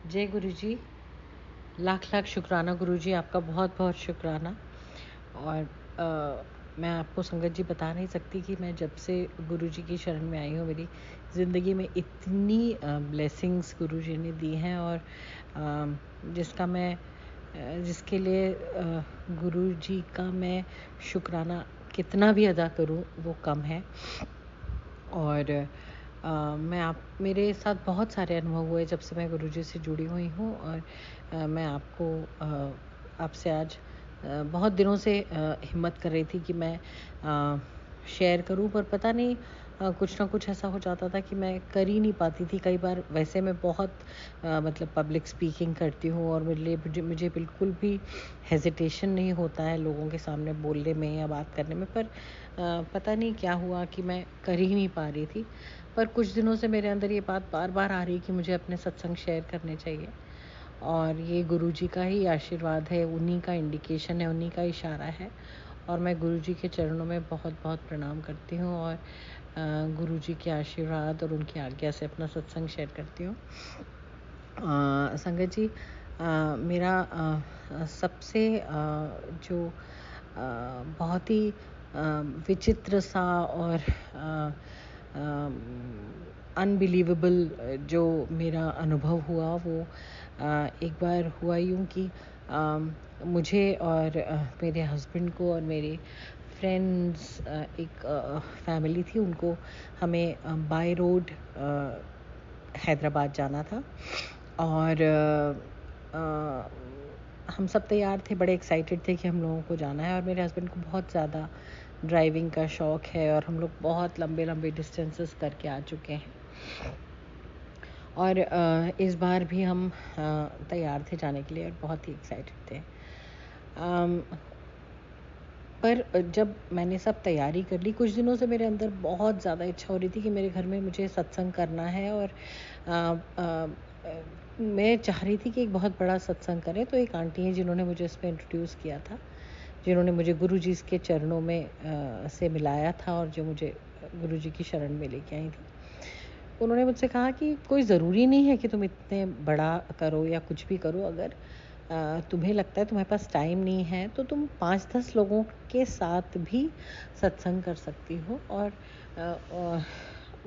जय गुरु जी। लाख लाख शुक्राना गुरु जी, आपका बहुत बहुत शुक्राना। और मैं आपको संगत जी बता नहीं सकती कि मैं जब से गुरु जी की शरण में आई हूँ, मेरी ज़िंदगी में इतनी ब्लेसिंग्स गुरु जी ने दी हैं, और जिसका मैं जिसके लिए गुरु जी का मैं शुक्राना कितना भी अदा करूँ वो कम है। और मेरे साथ बहुत सारे अनुभव हुए जब से मैं गुरुजी से जुड़ी हुई हूँ। और मैं आपको आपसे आज बहुत दिनों से हिम्मत कर रही थी कि मैं शेयर करूँ, पर पता नहीं कुछ ना कुछ ऐसा हो जाता था कि मैं कर ही नहीं पाती थी। कई बार वैसे मैं बहुत मतलब पब्लिक स्पीकिंग करती हूँ, और मेरे लिए मुझे बिल्कुल भी हेजिटेशन नहीं होता है लोगों के सामने बोलने में या बात करने में, पर पता नहीं क्या हुआ कि मैं कर ही नहीं पा रही थी। पर कुछ दिनों से मेरे अंदर ये बात बार बार आ रही कि मुझे अपने सत्संग शेयर करने चाहिए, और ये गुरुजी का ही आशीर्वाद है, उन्हीं का इंडिकेशन है, उन्हीं का इशारा है। और मैं गुरुजी के चरणों में बहुत बहुत प्रणाम करती हूँ, और गुरुजी के आशीर्वाद और उनकी आज्ञा से अपना सत्संग शेयर करती हूँ। संगत जी, मेरा सबसे जो बहुत ही विचित्र सा और अनबिलीवेबल जो मेरा अनुभव हुआ वो एक बार हुआ यूँ कि मुझे और मेरे हस्बैंड को और मेरे फ्रेंड्स, एक फैमिली थी, उनको हमें बाय रोड हैदराबाद जाना था। और हम सब तैयार थे, बड़े एक्साइटेड थे कि हम लोगों को जाना है। और मेरे हस्बैंड को बहुत ज़्यादा ड्राइविंग का शौक़ है, और हम लोग बहुत लंबे लंबे डिस्टेंसेस करके आ चुके हैं। और इस बार भी हम तैयार थे जाने के लिए, और बहुत ही एक्साइटेड थे। पर जब मैंने सब तैयारी कर ली, कुछ दिनों से मेरे अंदर बहुत ज़्यादा इच्छा हो रही थी कि मेरे घर में मुझे सत्संग करना है। और मैं चाह रही थी कि एक बहुत बड़ा सत्संग करें। तो एक आंटी हैं जिन्होंने मुझे इसमें इंट्रोड्यूस किया था, जिन्होंने मुझे गुरु जी के चरणों में से मिलाया था, और जो मुझे गुरु जी की शरण में लेके आई थी। उन्होंने मुझसे कहा कि कोई ज़रूरी नहीं है कि तुम इतने बड़ा करो या कुछ भी करो। अगर तुम्हें लगता है तुम्हारे पास टाइम नहीं है, तो तुम 5-10 लोगों के साथ भी सत्संग कर सकती हो, और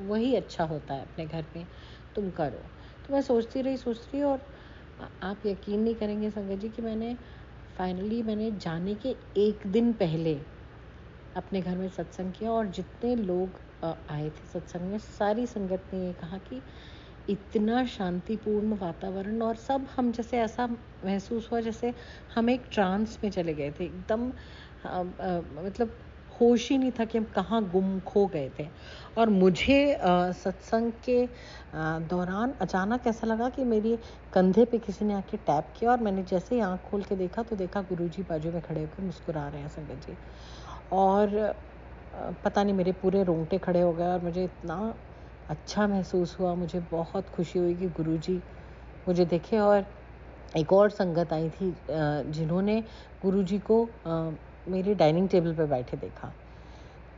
वही अच्छा होता है अपने घर में, तुम करो। तो मैं सोचती रही, और आप यकीन नहीं करेंगे संगत जी कि मैंने जाने के एक दिन पहले अपने घर में सत्संग किया। और जितने लोग आए थे सत्संग में, सारी संगत ने ये कहा कि इतना शांतिपूर्ण वातावरण, और सब हम जैसे ऐसा महसूस हुआ जैसे हम एक ट्रांस में चले गए थे एकदम। मतलब होश ही नहीं था कि हम कहाँ गुम खो गए थे। और मुझे सत्संग के दौरान अचानक ऐसा लगा कि मेरे कंधे पे किसी ने आके टैप किया, और मैंने जैसे ही आँख खोल के देखा तो देखा गुरुजी बाजू में खड़े होकर मुस्कुरा रहे हैं संगत जी। और पता नहीं मेरे पूरे रोंगटे खड़े हो गए, और मुझे इतना अच्छा महसूस हुआ, मुझे बहुत खुशी हुई कि गुरुजी मुझे देखे। और एक और संगत आई थी जिन्होंने गुरुजी को मेरे डाइनिंग टेबल पे बैठे देखा।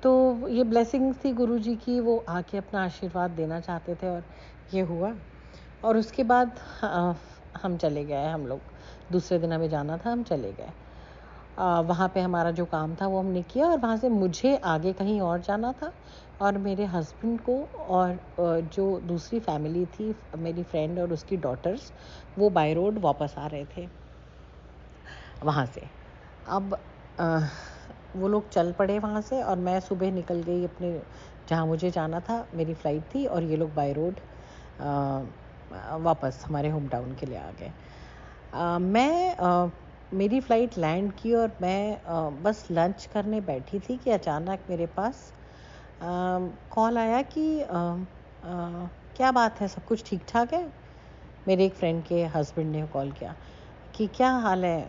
तो ये ब्लेसिंग्स थी गुरुजी की, वो आके अपना आशीर्वाद देना चाहते थे, और ये हुआ। और उसके बाद हम चले गए, हम लोग दूसरे दिन हमें जाना था, हम चले गए। वहाँ पे हमारा जो काम था वो हमने किया, और वहाँ से मुझे आगे कहीं और जाना था, और मेरे हस्बैंड को और जो दूसरी फैमिली थी, मेरी फ्रेंड और उसकी डॉटर्स, वो बाय रोड वापस आ रहे थे वहाँ से। अब वो लोग चल पड़े वहाँ से, और मैं सुबह निकल गई अपने जहाँ मुझे जाना था, मेरी फ़्लाइट थी, और ये लोग बाय रोड वापस हमारे होम टाउन के लिए आ गए। मेरी फ़्लाइट लैंड की, और मैं बस लंच करने बैठी थी कि अचानक मेरे पास कॉल आया कि क्या बात है, सब कुछ ठीक-ठाक है? मेरे एक फ्रेंड के हस्बैंड ने कॉल किया कि क्या हाल है।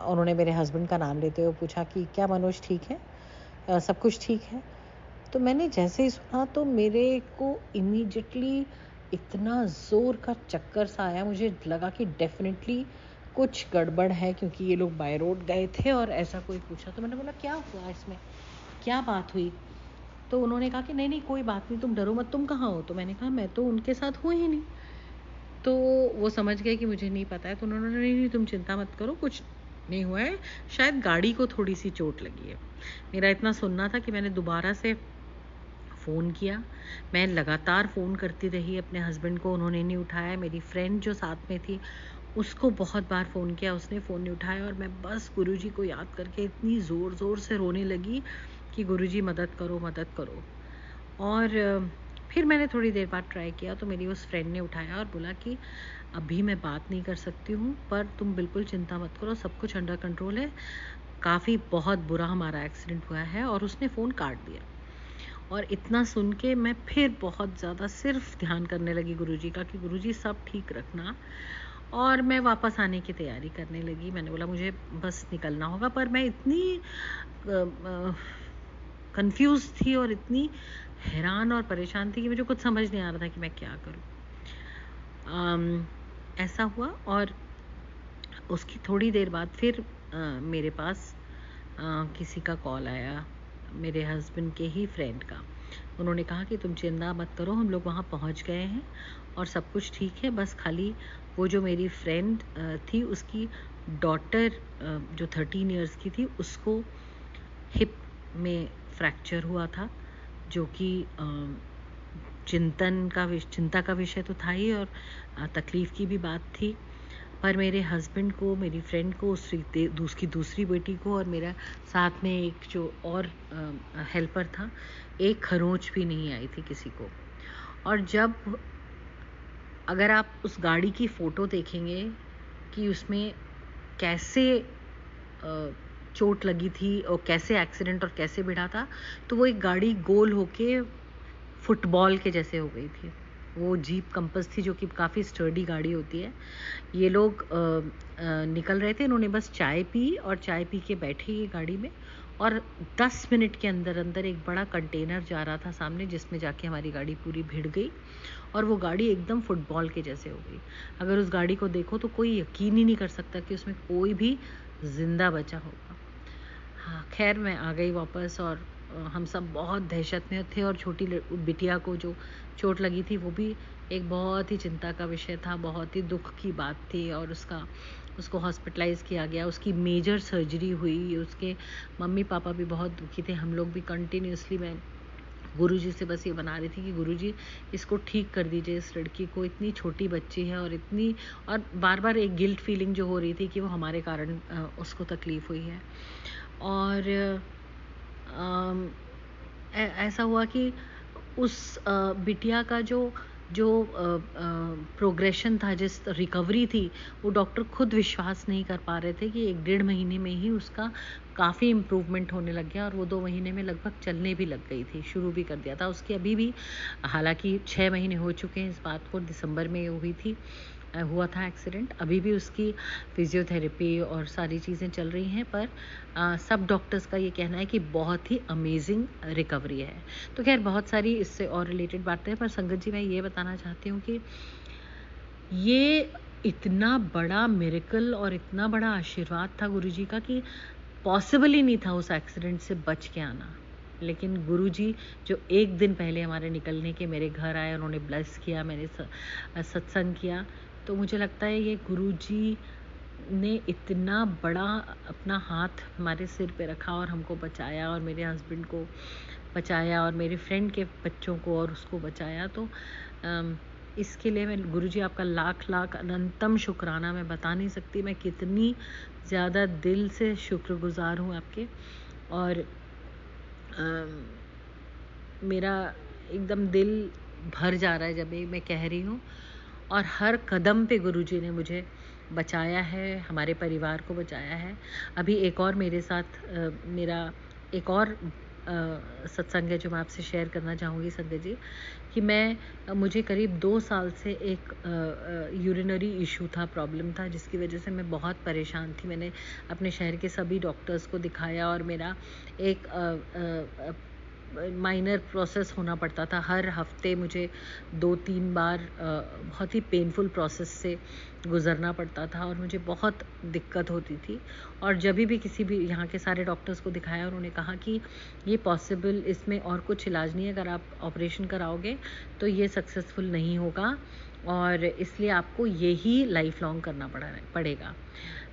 उन्होंने मेरे हस्बैंड का नाम लेते हुए पूछा कि क्या मनोज ठीक है? सब कुछ ठीक है? तो मैंने जैसे ही सुना तो मेरे को इमीडिएटली इतना ज़ोर का चक्कर सा आया, मुझे लगा कि डेफ़िनेटली कुछ गड़बड़ है, क्योंकि ये लोग बाय रोड गए थे और ऐसा कोई पूछा। तो मैंने बोला क्या हुआ इसमें? क्या बात हुई? तो उन्होंने कहा कि नहीं कोई बात नहीं, तुम डरो मत, तुम कहाँ हो? तो मैंने कहा मैं तो उनके साथ हूँ ही नहीं। तो वो समझ गए कि मुझे नहीं पता है, तो उन्होंने नहीं तुम चिंता मत करो, कुछ नहीं हुआ है, शायद गाड़ी को थोड़ी सी चोट लगी है। मेरा इतना सुनना था कि मैंने दोबारा से फ़ोन किया। मैं लगातार फ़ोन करती रही अपने हस्बैंड को, उन्होंने नहीं उठाया। मेरी फ्रेंड जो साथ में थी उसको बहुत बार फ़ोन किया, उसने फ़ोन नहीं उठाया, और मैं बस गुरुजी को याद करके इतनी ज़ोर-ज़ोर से रोने लगी कि गुरुजी मदद करो, मदद करो। और फिर मैंने थोड़ी देर बाद ट्राई किया तो मेरी उस फ्रेंड ने उठाया और बोला कि अभी मैं बात नहीं कर सकती हूँ, पर तुम बिल्कुल चिंता मत करो, सब कुछ अंडर कंट्रोल है, काफ़ी बहुत बुरा हमारा एक्सीडेंट हुआ है। और उसने फ़ोन काट दिया। और इतना सुन के मैं फिर बहुत ज़्यादा सिर्फ ध्यान करने लगी गुरुजी का कि गुरुजी सब ठीक रखना, और मैं वापस आने की तैयारी करने लगी। मैंने बोला मुझे बस निकलना होगा, पर मैं इतनी कंफ्यूज थी और इतनी हैरान और परेशान थी कि मुझे कुछ समझ नहीं आ रहा था कि मैं क्या करूं। ऐसा हुआ, और उसकी थोड़ी देर बाद फिर मेरे पास किसी का कॉल आया, मेरे हस्बैंड के ही फ्रेंड का। उन्होंने कहा कि तुम चिंता मत करो, हम लोग वहाँ पहुँच गए हैं और सब कुछ ठीक है, बस खाली वो जो मेरी फ्रेंड थी उसकी डॉटर जो 13 इयर्स की थी, उसको हिप में फ्रैक्चर हुआ था, जो कि चिंता का विषय तो था ही, और तकलीफ़ की भी बात थी। पर मेरे हस्बैंड को, मेरी फ्रेंड को, उसकी दूसरी बेटी को, और मेरा साथ में एक जो और हेल्पर था, एक खरोंच भी नहीं आई थी किसी को। और जब अगर आप उस गाड़ी की फ़ोटो देखेंगे कि उसमें कैसे चोट लगी थी और कैसे एक्सीडेंट और कैसे भिड़ा था, तो वो एक गाड़ी गोल होके फुटबॉल के जैसे हो गई थी। वो जीप कंपस थी, जो कि काफ़ी स्टर्डी गाड़ी होती है। ये लोग निकल रहे थे, इन्होंने बस चाय पी और चाय पी के बैठे ये गाड़ी में, और 10 मिनट के अंदर अंदर एक बड़ा कंटेनर जा रहा था सामने, जिसमें जाके हमारी गाड़ी पूरी भिड़ गई, और वो गाड़ी एकदम फुटबॉल के जैसे हो गई। अगर उस गाड़ी को देखो तो कोई यकीन ही नहीं कर सकता कि उसमें कोई भी ज़िंदा बचा होगा। हाँ, खैर मैं आ गई वापस, और हम सब बहुत दहशत में थे, और छोटी बिटिया को जो चोट लगी थी वो भी एक बहुत ही चिंता का विषय था, बहुत ही दुख की बात थी। और उसको हॉस्पिटलाइज़ किया गया, उसकी मेजर सर्जरी हुई, उसके मम्मी पापा भी बहुत दुखी थे। हम लोग भी कंटिन्यूसली, मैं गुरुजी से बस ये बना रही थी कि गुरुजी इसको ठीक कर दीजिए, इस लड़की को, इतनी छोटी बच्ची है, और बार बार एक गिल्ट फीलिंग जो हो रही थी कि वो हमारे कारण उसको तकलीफ़ हुई है। और ऐसा हुआ कि उस बिटिया का जो प्रोग्रेशन था, जिस रिकवरी थी, वो डॉक्टर खुद विश्वास नहीं कर पा रहे थे कि 1-1.5 महीने में ही उसका काफ़ी इम्प्रूवमेंट होने लग गया, और वो 2 महीने में लगभग चलने भी लग गई थी, शुरू भी कर दिया था उसकी। अभी भी, हालांकि 6 महीने हो चुके हैं इस बात को, दिसंबर में हुआ था एक्सीडेंट। अभी भी उसकी फिजियोथेरेपी और सारी चीज़ें चल रही हैं, पर सब डॉक्टर्स का ये कहना है कि बहुत ही अमेजिंग रिकवरी है। तो खैर बहुत सारी इससे और रिलेटेड बातें हैं, पर संगत जी मैं ये बताना चाहती हूँ कि ये इतना बड़ा मिरेकल और इतना बड़ा आशीर्वाद था गुरुजी का कि पॉसिबल ही नहीं था उस एक्सीडेंट से बच के आना। लेकिन गुरुजी जो एक दिन पहले हमारे निकलने के मेरे घर आए, उन्होंने ब्लेस किया, मैंने सत्संग किया, तो मुझे लगता है ये गुरुजी ने इतना बड़ा अपना हाथ हमारे सिर पे रखा और हमको बचाया, और मेरे हस्बैंड को बचाया, और मेरे फ्रेंड के बच्चों को और उसको बचाया। तो इसके लिए मैं गुरुजी आपका लाख लाख अनंतम शुक्राना मैं बता नहीं सकती, मैं कितनी ज़्यादा दिल से शुक्रगुजार हूँ आपके। और मेरा एकदम दिल भर जा रहा है जब ये मैं कह रही हूँ। और हर कदम पे गुरुजी ने मुझे बचाया है, हमारे परिवार को बचाया है। अभी एक और मेरे साथ मेरा एक और सत्संग है जो मैं आपसे शेयर करना चाहूँगी संगत जी, कि मुझे करीब 2 साल से एक यूरिनरी इशू था, प्रॉब्लम था, जिसकी वजह से मैं बहुत परेशान थी। मैंने अपने शहर के सभी डॉक्टर्स को दिखाया, और मेरा एक माइनर प्रोसेस होना पड़ता था। हर हफ्ते मुझे 2-3 बार बहुत ही पेनफुल प्रोसेस से गुज़रना पड़ता था और मुझे बहुत दिक्कत होती थी। और जब भी किसी भी यहाँ के सारे डॉक्टर्स को दिखाया, उन्होंने कहा कि ये पॉसिबल, इसमें और कुछ इलाज नहीं है, अगर आप ऑपरेशन कराओगे तो ये सक्सेसफुल नहीं होगा और इसलिए आपको यही लाइफ लॉन्ग करना पड़ेगा।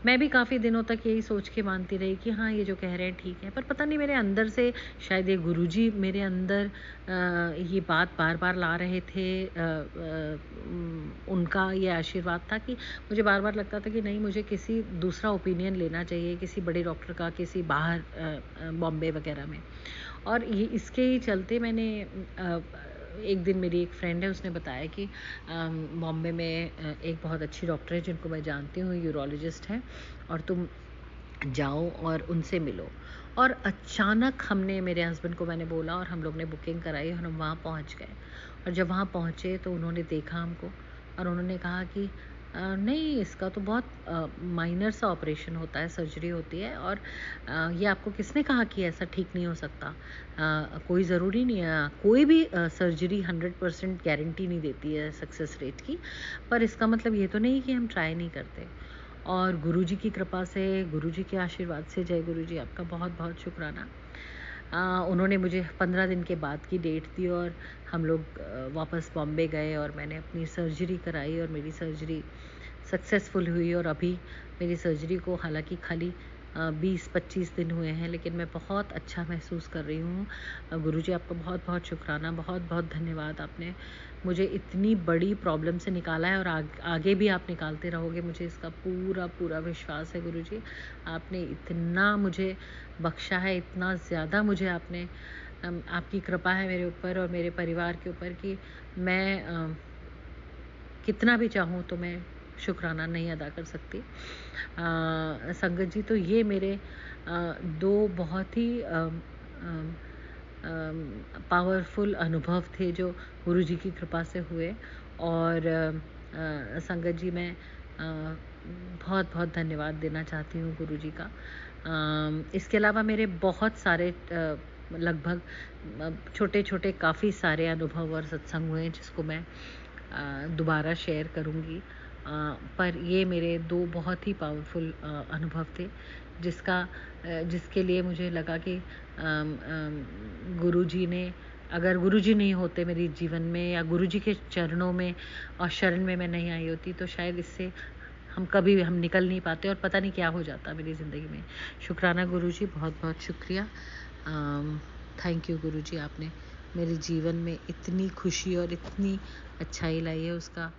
मैं भी काफ़ी दिनों तक यही सोच के मानती रही कि हाँ, ये जो कह रहे हैं ठीक है, पर पता नहीं मेरे अंदर से शायद ये गुरुजी मेरे अंदर ये बात बार बार ला रहे थे। उनका ये आशीर्वाद था कि मुझे बार बार लगता था कि नहीं, मुझे किसी दूसरा ओपिनियन लेना चाहिए, किसी बड़े डॉक्टर का, किसी बाहर बॉम्बे वगैरह में। और ये इसके ही चलते मैंने एक दिन मेरी एक फ्रेंड है, उसने बताया कि बॉम्बे में एक बहुत अच्छी डॉक्टर है जिनको मैं जानती हूँ, यूरोलॉजिस्ट हैं, और तुम जाओ और उनसे मिलो। और अचानक हमने, मेरे हस्बैंड को मैंने बोला और हम लोग ने बुकिंग कराई और हम वहाँ पहुँच गए। और जब वहाँ पहुँचे तो उन्होंने देखा हमको और उन्होंने कहा कि नहीं, इसका तो बहुत माइनर सा ऑपरेशन होता है, सर्जरी होती है, और ये आपको किसने कहा कि ऐसा ठीक नहीं हो सकता। कोई ज़रूरी नहीं है, कोई भी सर्जरी 100% गारंटी नहीं देती है सक्सेस रेट की, पर इसका मतलब ये तो नहीं कि हम ट्राई नहीं करते। और गुरुजी की कृपा से, गुरुजी के आशीर्वाद से, जय गुरुजी, आपका बहुत बहुत शुक्राना। उन्होंने मुझे 15 दिन के बाद की डेट दी और हम लोग वापस बॉम्बे गए और मैंने अपनी सर्जरी कराई और मेरी सर्जरी सक्सेसफुल हुई। और अभी मेरी सर्जरी को हालांकि खाली 20-25 दिन हुए हैं, लेकिन मैं बहुत अच्छा महसूस कर रही हूँ। गुरुजी, आपका बहुत बहुत शुक्राना, बहुत बहुत धन्यवाद। आपने मुझे इतनी बड़ी प्रॉब्लम से निकाला है और आगे भी आप निकालते रहोगे, मुझे इसका पूरा पूरा विश्वास है। गुरुजी, आपने इतना मुझे बख्शा है, इतना ज़्यादा मुझे आपने, आपकी कृपा है मेरे ऊपर और मेरे परिवार के ऊपर कि मैं कितना भी चाहूँ तो मैं शुक्राना नहीं अदा कर सकती। संगत जी, तो ये मेरे दो बहुत ही पावरफुल अनुभव थे जो गुरुजी की कृपा से हुए। और संगत जी, मैं बहुत बहुत धन्यवाद देना चाहती हूँ गुरुजी का। इसके अलावा मेरे बहुत सारे लगभग छोटे छोटे काफ़ी सारे अनुभव और सत्संग हुए जिसको मैं दोबारा शेयर करूँगी, पर ये मेरे दो बहुत ही पावरफुल अनुभव थे जिसके लिए मुझे लगा कि गुरुजी ने, अगर गुरुजी नहीं होते मेरे जीवन में, या गुरुजी के चरणों में और शरण में मैं नहीं आई होती, तो शायद इससे हम निकल नहीं पाते और पता नहीं क्या हो जाता मेरी ज़िंदगी में। शुक्राना गुरुजी, बहुत बहुत शुक्रिया। थैंक यू गुरुजी, आपने मेरे जीवन में इतनी खुशी और इतनी अच्छाई लाई है, उसका